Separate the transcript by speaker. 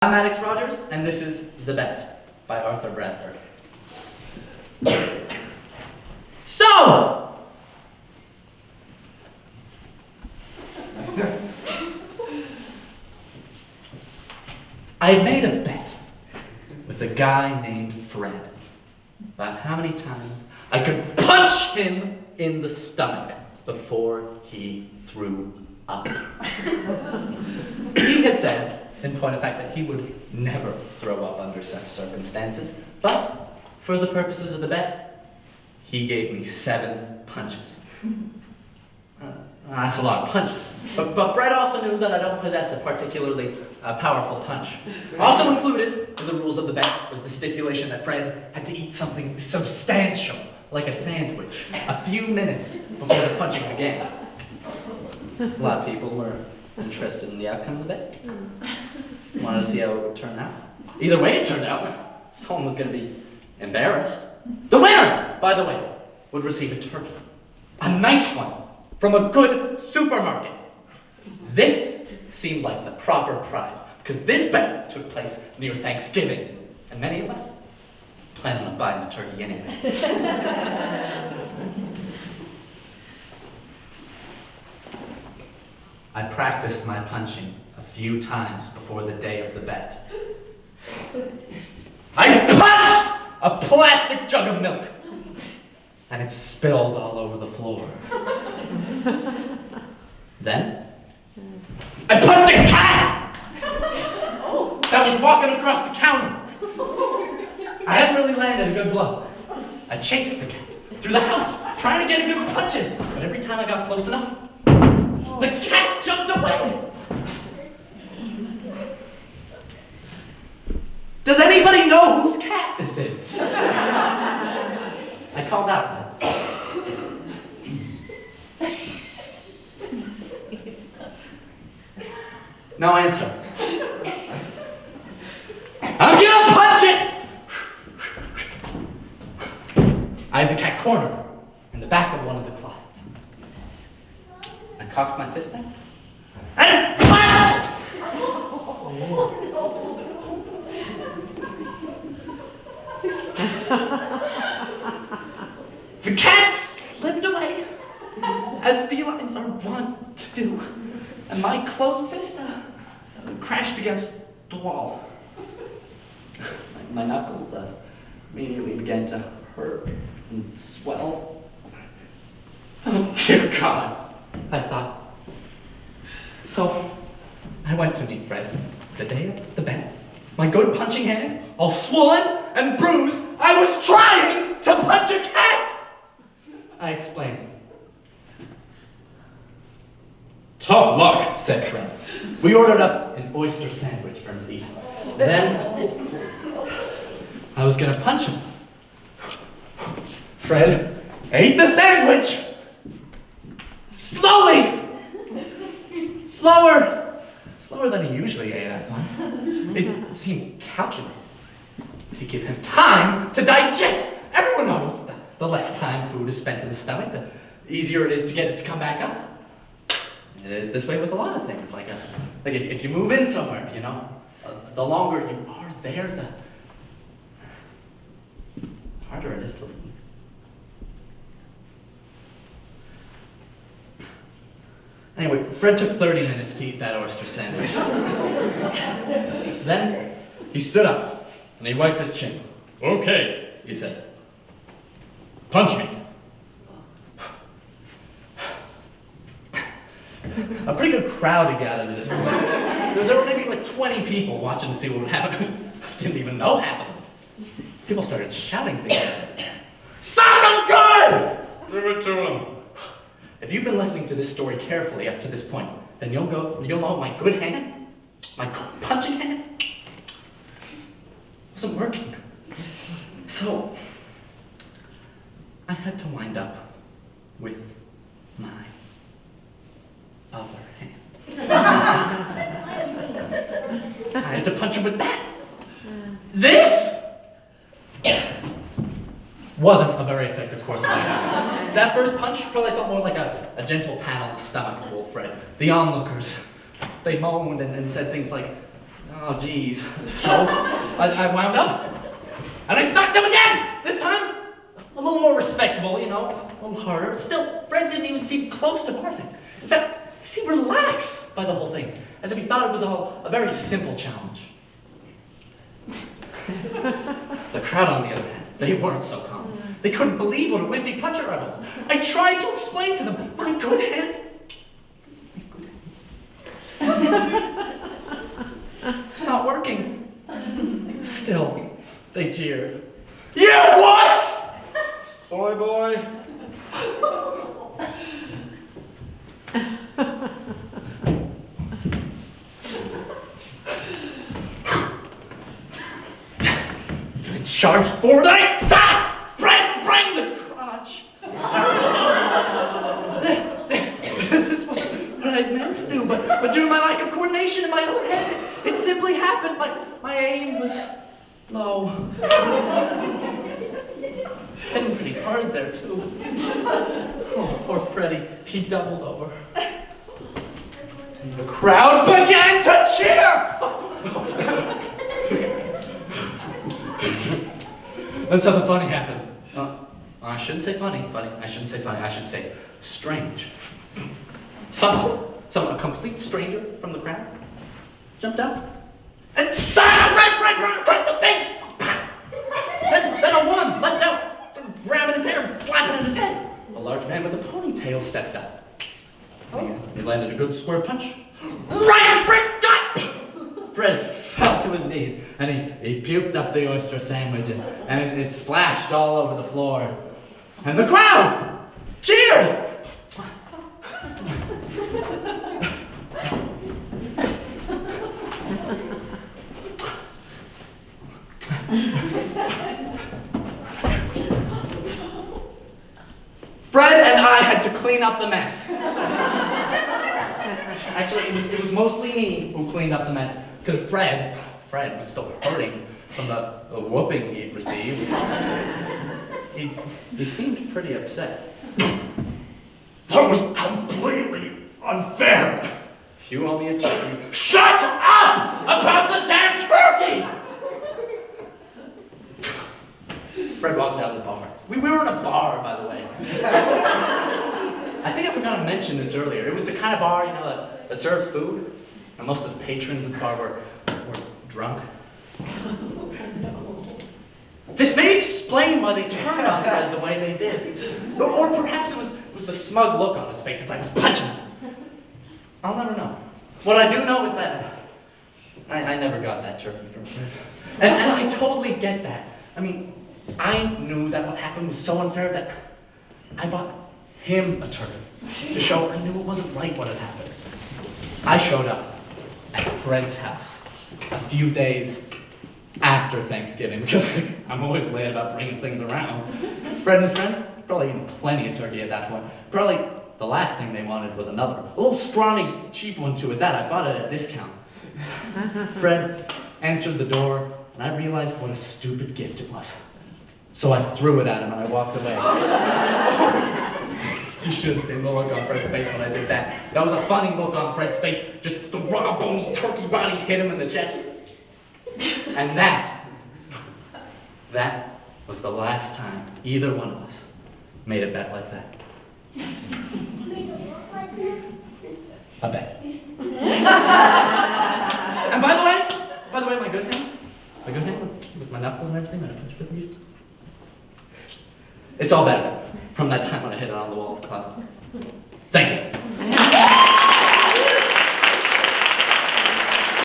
Speaker 1: I'm Maddox and this is The Bet by Authur Bradford. So! I made a bet with a guy named Fred about how many times I could punch him in the stomach before he threw up. He had said, in point of fact, that he would never throw up under such circumstances, but for the purposes of the bet, he gave me 7 punches. That's a lot of punches. But Fred also knew that I don't possess a particularly powerful punch. Also included in the rules of the bet was the stipulation that Fred had to eat something substantial, like a sandwich, a few minutes before the punching began. A lot of people were interested in the outcome of the bet. Wanted to see how it would turn out. Either way it turned out, someone was going to be embarrassed. The winner, by the way, would receive a turkey. A nice one, from a good supermarket. This seemed like the proper prize, because this bet took place near Thanksgiving, and many of us planned on buying the turkey anyway. I practiced my punching a few times before the day of the bet. I punched a plastic jug of milk, and it spilled all over the floor. Then, I punched a cat that was walking across the counter. I hadn't really landed a good blow. I chased the cat through the house, trying to get a good punch in, but every time I got close enough, the cat jumped away. Does anybody know whose cat this is? I called out. No answer. I'm gonna punch it! I had the cat cornered in the back of one of the closets. I cocked my fist back and punched! The cat slipped away, as felines are wont to do, and my closed fist crashed against the wall. My knuckles immediately began to hurt and swell. Oh, dear God, I thought. So, I went to meet Fred the day of the bet. My good punching hand, all swollen and bruised, I was trying to punch a cat! I explained. Tough luck, said Fred. We ordered up an oyster sandwich for him to eat. Then, I was gonna punch him. Fred ate the sandwich! Slowly! Slower than he usually ate, I thought. It seemed calculated to give him time to digest. Everyone knows that the less time food is spent in the stomach, the easier it is to get it to come back up. It is this way with a lot of things. Like if you move in somewhere, you know, the longer you are there, the harder it is to leave. Anyway, Fred took 30 minutes to eat that oyster sandwich. Then he stood up and he wiped his chin. Okay, he said. Punch me. A pretty good crowd he gathered at this point. There were maybe like 20 people watching to see what would happen. I didn't even know half of them. People started shouting together. Sock him good! Give it to him. If you've been listening to this story carefully up to this point, then you'll know my good hand, my good punching hand, wasn't working. So, I had to wind up with my other hand. I had to punch him with that. This wasn't a very effective course of action. That first punch probably felt more like a gentle pat on the stomach to old Fred. The onlookers, they moaned and said things like, Oh, geez. So, I wound up, and I socked him again! This time, a little more respectable, you know, a little harder. Still, Fred didn't even seem close to barfing. In fact, he seemed relaxed by the whole thing, as if he thought it was all a very simple challenge. The crowd, on the other hand, they weren't so calm. They couldn't believe what a wimpy puncher I was. I tried to explain to them my good hand. It's not working. Still, they jeered. You wuss! Sorry, boy. I charged forward, I sacked Fred right in the crotch. This wasn't what I meant to do, but due to my lack of coordination in my own head, it simply happened. My aim was low. Hitting pretty hard there, too. Oh, poor Freddie. He doubled over. And the crowd began to cheer! Then something funny happened. I shouldn't say funny. I shouldn't say funny. I should say strange. Someone, a complete stranger from the crowd, jumped out and sacked Red Fred right across the face. Then a woman leapt out, started grabbing his hair and slapping at his head. A large man with a ponytail stepped up. He landed a good square punch right in Fred's gut. Fred fell to his knees and he puked up the oyster sandwich and it splashed all over the floor. And the crowd cheered. Fred and I had to clean up the mess. Actually, it was mostly me who cleaned up the mess, because Fred was still hurting from the whooping he'd received. He seemed pretty upset. That was completely unfair. You owe me a turkey. Shut up about the damn turkey! Fred walked out of the bar. We were in a bar, by the way. I think I forgot to mention this earlier. It was the kind of bar, you know, that serves food. And most of the patrons at the bar were drunk. This may explain why they turned on Fred the way they did. Or perhaps it was the smug look on his face as I was punching him. I'll never know. What I do know is that I never got that turkey from Fred. And I totally get that. I mean, I knew that what happened was so unfair that I bought him a turkey to show I knew it wasn't right what had happened. I showed up at Fred's house a few days after Thanksgiving because I'm always late about bringing things around. Fred and his friends probably eaten plenty of turkey at that point. Probably the last thing they wanted was another. A little scrawny, cheap one too at that. I bought it at a discount. Fred answered the door and I realized what a stupid gift it was. So I threw it at him and I walked away. You should have seen the look on Fred's face when I did that. That was a funny look on Fred's face. Just the raw, bony turkey body hit him in the chest. And that was the last time either one of us made a bet like that. A bet. And by the way, my good hand with my knuckles and everything that I punched with you. It's all better from that time when I hit it on the wall of the closet. Thank you.